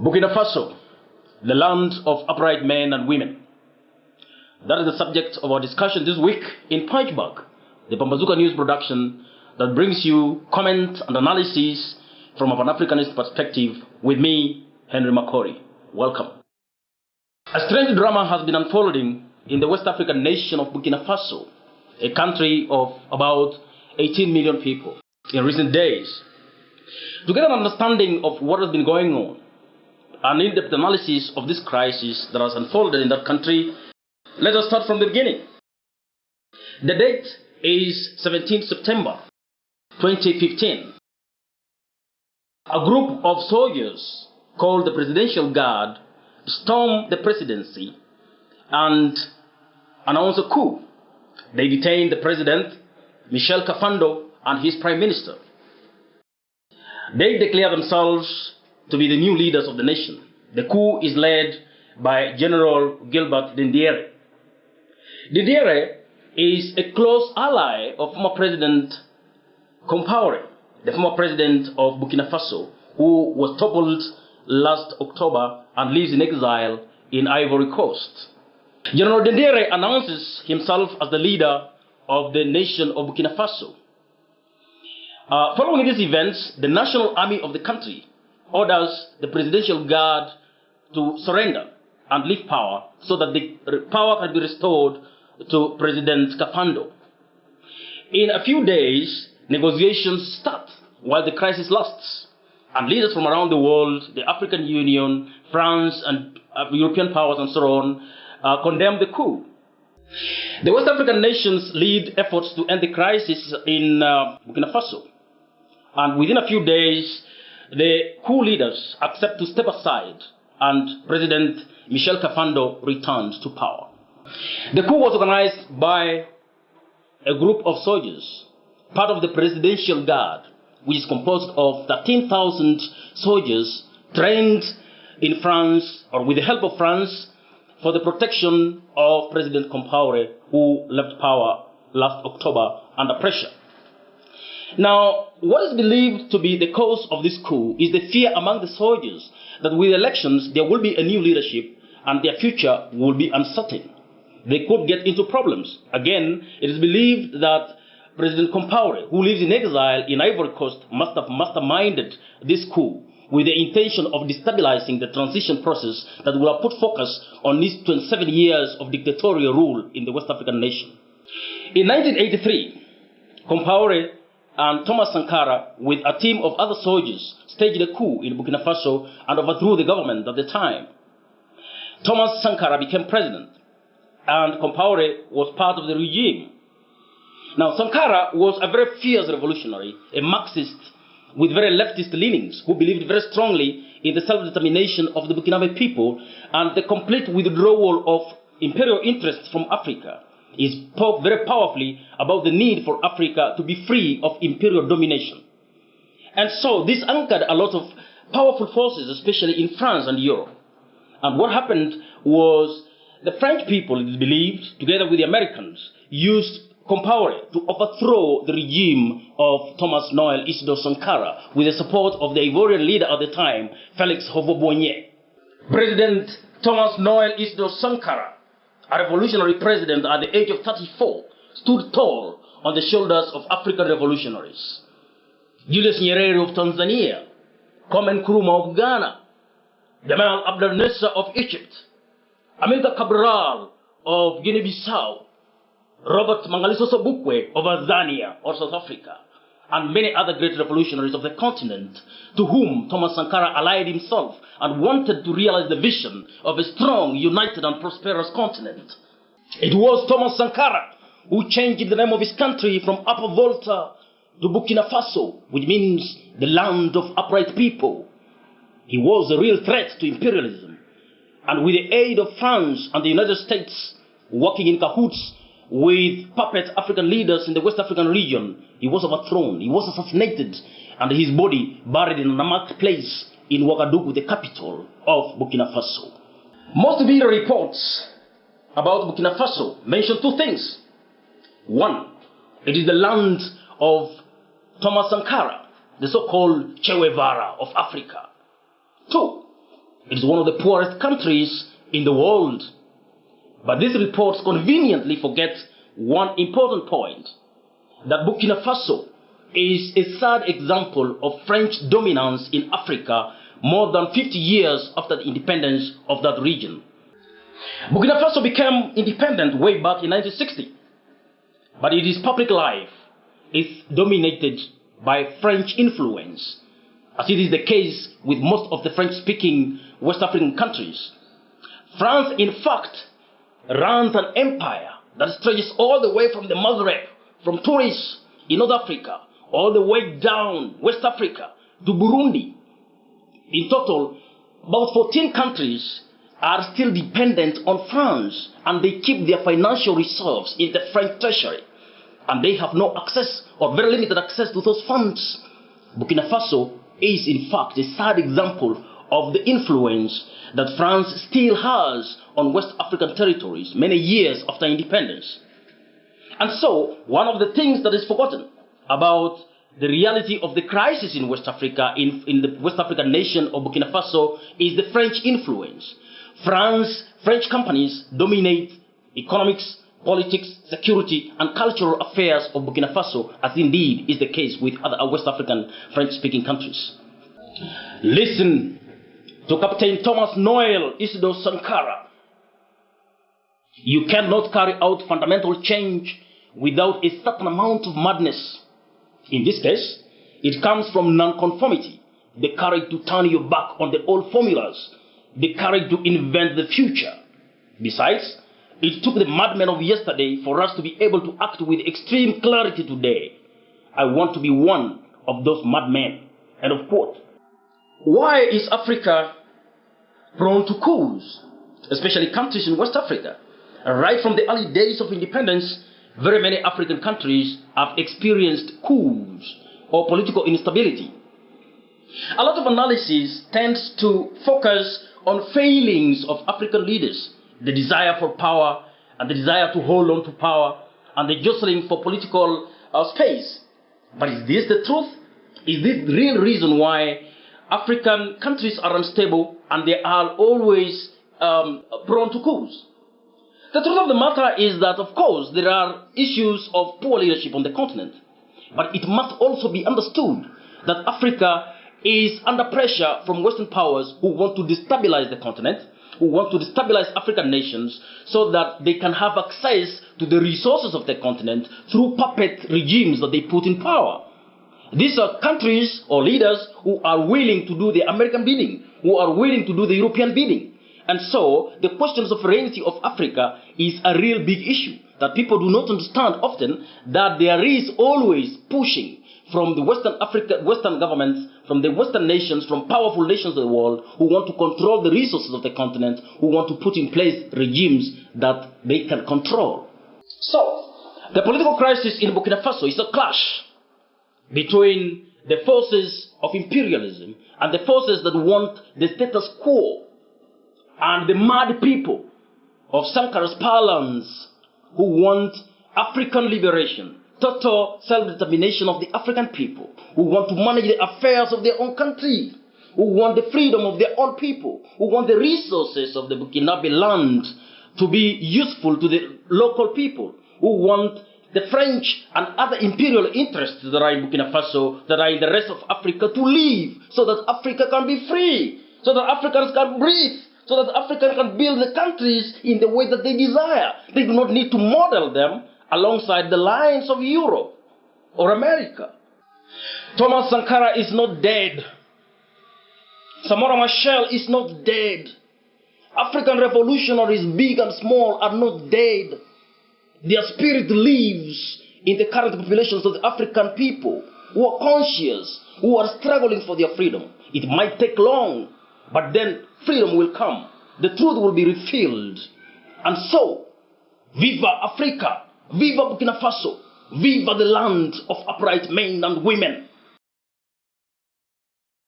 Burkina Faso, the land of upright men and women. That is the subject of our discussion this week in Punchbag, the Pambazuka news production that brings you comment and analysis from a Pan-Africanist perspective with me, Henry Makori. Welcome. A strange drama has been unfolding in the West African nation of Burkina Faso, a country of about 18 million people, in recent days. To get an understanding of what has been going on, an in-depth analysis of this crisis that has unfolded in that country, let us start from the beginning. The date is 17 September 2015. A group of soldiers called the Presidential Guard stormed the presidency and announced a coup. They detained the president, Michel Kafando, and his prime minister. They declare themselves to be the new leaders of the nation. The coup is led by General Gilbert Diendéré. Diendéré is a close ally of former President Compaoré, the former president of Burkina Faso, who was toppled last October and lives in exile in Ivory Coast. General Diendéré announces himself as the leader of the nation of Burkina Faso. Following these events, the National Army of the country orders the Presidential Guard to surrender and leave power so that the power can be restored to President Kafando. In a few days, negotiations start while the crisis lasts, and leaders from around the world, the African Union, France, and European powers and so on, condemn the coup. The West African nations lead efforts to end the crisis in Burkina Faso, and within a few days, the coup leaders accept to step aside and President Michel Kafando returns to power. The coup was organized by a group of soldiers, part of the Presidential Guard, which is composed of 13,000 soldiers trained in France or with the help of France for the protection of President Compaoré, who left power last October under pressure. Now, what is believed to be the cause of this coup is the fear among the soldiers that with elections there will be a new leadership and their future will be uncertain. They could get into problems. Again, it is believed that President Compaoré, who lives in exile in Ivory Coast, must have masterminded this coup with the intention of destabilizing the transition process that will have put focus on these 27 years of dictatorial rule in the West African nation. In 1983, Compaoré and Thomas Sankara, with a team of other soldiers, staged a coup in Burkina Faso and overthrew the government at the time. Thomas Sankara became president, and Compaoré was part of the regime. Now, Sankara was a very fierce revolutionary, a Marxist with very leftist leanings, who believed very strongly in the self-determination of the Burkinabe people and the complete withdrawal of imperial interests from Africa. He spoke very powerfully about the need for Africa to be free of imperial domination. And so this anchored a lot of powerful forces, especially in France and Europe. And what happened was the French people, it is believed, together with the Americans, used Compaoré to overthrow the regime of Thomas Noel Isidore Sankara with the support of the Ivorian leader at the time, Félix Houphouët-Boigny. President Thomas Noel Isidore Sankara, a revolutionary president at the age of 34, stood tall on the shoulders of African revolutionaries. Julius Nyerere of Tanzania, Kwame Nkrumah of Ghana, Gamal Abdel Nasser of Egypt, Amilcar Cabral of Guinea-Bissau, Robert Mangaliso Sobukwe of Tanzania or South Africa, and many other great revolutionaries of the continent to whom Thomas Sankara allied himself and wanted to realize the vision of a strong, united and prosperous continent. It was Thomas Sankara who changed the name of his country from Upper Volta to Burkina Faso, which means the land of upright people. He was a real threat to imperialism, and with the aid of France and the United States, working in cahoots with puppet African leaders in the West African region, he was overthrown, he was assassinated, and his body buried in an unmarked place in Ouagadougou, the capital of Burkina Faso. Most media reports about Burkina Faso mention two things. One, it is the land of Thomas Sankara, the so-called Che Guevara of Africa. Two, It is one of the poorest countries in the world. But these reports conveniently forget one important point, that Burkina Faso is a sad example of French dominance in Africa more than 50 years after the independence of that region. Burkina Faso became independent way back in 1960, but its public life is dominated by French influence, as it is the case with most of the French-speaking West African countries. France, in fact, runs an empire that stretches all the way from the Maghreb, from Tunis in North Africa, all the way down West Africa to Burundi. In total, about 14 countries are still dependent on France, and they keep their financial reserves in the French treasury, and they have no access or very limited access to those funds. Burkina Faso is in fact a sad example of the influence that France still has on West African territories many years after independence. And so, one of the things that is forgotten about the reality of the crisis in West Africa, in the West African nation of Burkina Faso, is the French influence. French companies dominate economics, politics, security, and cultural affairs of Burkina Faso, as indeed is the case with other West African French-speaking countries. Listen to Captain Thomas Sankara. You cannot carry out fundamental change without a certain amount of madness. In this case, it comes from non-conformity, the courage to turn your back on the old formulas, the courage to invent the future. Besides, it took the madmen of yesterday for us to be able to act with extreme clarity today. I want to be one of those madmen. End of quote. Why is Africa prone to coups, especially countries in West Africa? Right from the early days of independence, very many African countries have experienced coups or political instability. A lot of analysis tends to focus on failings of African leaders, the desire for power and the desire to hold on to power and the jostling for political space. But is this the truth? Is this the real reason why African countries are unstable and they are always prone to coups? The truth of the matter is that, of course, there are issues of poor leadership on the continent. But it must also be understood that Africa is under pressure from Western powers who want to destabilize the continent, who want to destabilize African nations so that they can have access to the resources of the continent through puppet regimes that they put in power. These are countries or leaders who are willing to do the American bidding, who are willing to do the European bidding. And so, the question of sovereignty of Africa is a real big issue that people do not understand often, that there is always pushing from the Western governments, from the Western nations, from powerful nations of the world who want to control the resources of the continent, who want to put in place regimes that they can control. So, the political crisis in Burkina Faso is a clash between the forces of imperialism and the forces that want the status quo, and the mad people of Sankara's parlance who want African liberation, total self-determination of the African people, who want to manage the affairs of their own country, who want the freedom of their own people, who want the resources of the Burkinabe land to be useful to the local people, who want the French and other imperial interests that are in Burkina Faso, that are in the rest of Africa, to live so that Africa can be free, so that Africans can breathe, so that Africa can build the countries in the way that they desire. They do not need to model them alongside the lines of Europe or America. Thomas Sankara is not dead. Samora Machel is not dead. African revolutionaries, big and small, are not dead. Their spirit lives in the current populations of the African people who are conscious, who are struggling for their freedom. It might take long, but then freedom will come. The truth will be revealed. And so, viva Africa, viva Burkina Faso, viva the land of upright men and women.